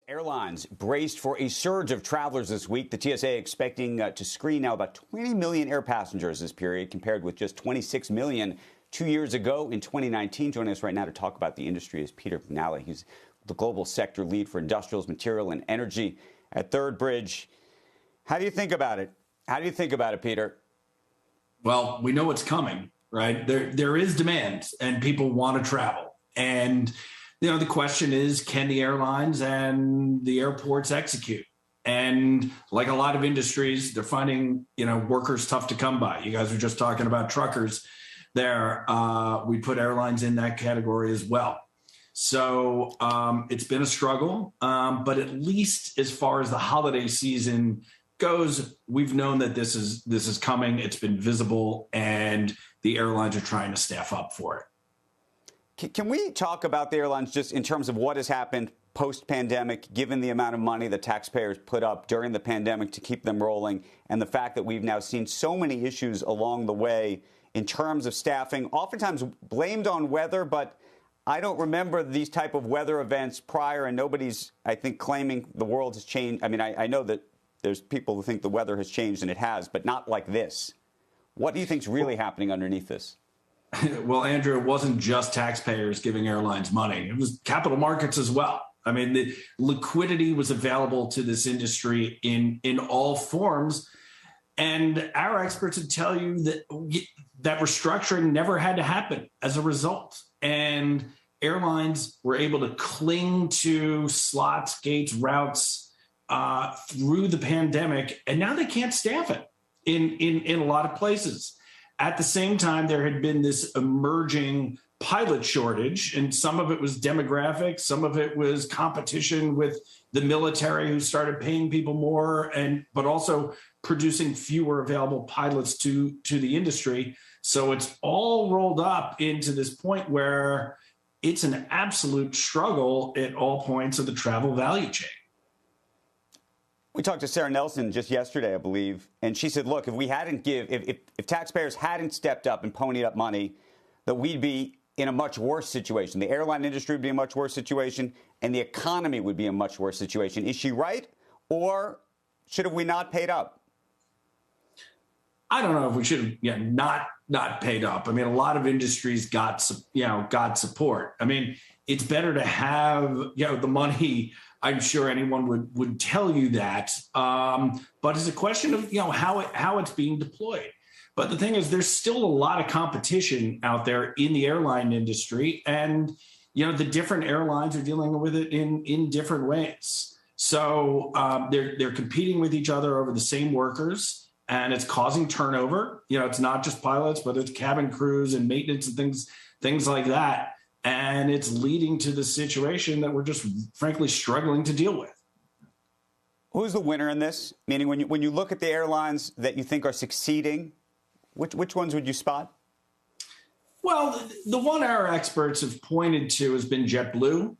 Airlines braced for a surge of travelers this week. The TSA expecting to screen now about 20 million air passengers this period, compared with just 26 million 2 years ago in 2019. Joining us right now to talk about the industry is Peter McNally. He's the global sector lead for industrials, material, and energy at Third Bridge. How do you think about it? How do you think about it, Peter? Well, we know it's coming, right? There is demand and people want to travel. And the question is, can the airlines and the airports execute? And like a lot of industries, they're finding, workers tough to come by. You guys were just talking about truckers there. We put airlines in that category as well. So it's been a struggle, but at least as far as the holiday season goes, we've known that this is coming. It's been visible, and the airlines are trying to staff up for it. Can we talk about the airlines just in terms of what has happened post-pandemic, given the amount of money the taxpayers put up during the pandemic to keep them rolling, and the fact that we've now seen so many issues along the way in terms of staffing, oftentimes blamed on weather, but I don't remember these type of weather events prior, and nobody's, I think, claiming the world has changed. I mean, I know that there's people who think the weather has changed, and it has, but not like this. What do you think is really happening underneath this? Well, Andrew, it wasn't just taxpayers giving airlines money. It was capital markets as well. I mean, the liquidity was available to this industry in all forms. And our experts would tell you that restructuring never had to happen as a result. And airlines were able to cling to slots, gates, routes through the pandemic. And now they can't staff it in a lot of places. At the same time, there had been this emerging pilot shortage, and some of it was demographic, some of it was competition with the military, who started paying people more, but also producing fewer available pilots to the industry. So it's all rolled up into this point where it's an absolute struggle at all points of the travel value chain. We talked to Sarah Nelson just yesterday, I believe, and she said, look, if taxpayers hadn't stepped up and ponied up money, that we'd be in a much worse situation. The airline industry would be in a much worse situation, and the economy would be in a much worse situation. Is she right? Or should have we not paid up? I don't know if we should have not paid up. I mean, a lot of industries got support. I mean, it's better to have, the money. I'm sure anyone would tell you that. But it's a question of, how it's being deployed. But the thing is, there's still a lot of competition out there in the airline industry. And, the different airlines are dealing with it in different ways. So they're competing with each other over the same workers. And it's causing turnover. It's not just pilots, but it's cabin crews and maintenance and things like that. And it's leading to the situation that we're just frankly struggling to deal with. Who's the winner in this? Meaning, when you look at the airlines that you think are succeeding, which ones would you spot? Well, the one our experts have pointed to has been JetBlue.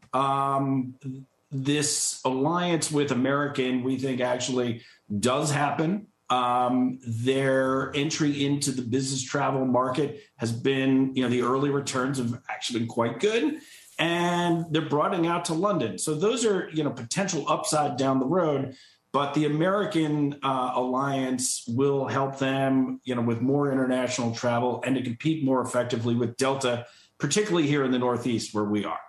This alliance with American, we think, actually does happen. Their entry into the business travel market has been, the early returns have actually been quite good, and they're broadening out to London. So those are, potential upside down the road, but the American alliance will help them, with more international travel and to compete more effectively with Delta, particularly here in the Northeast where we are.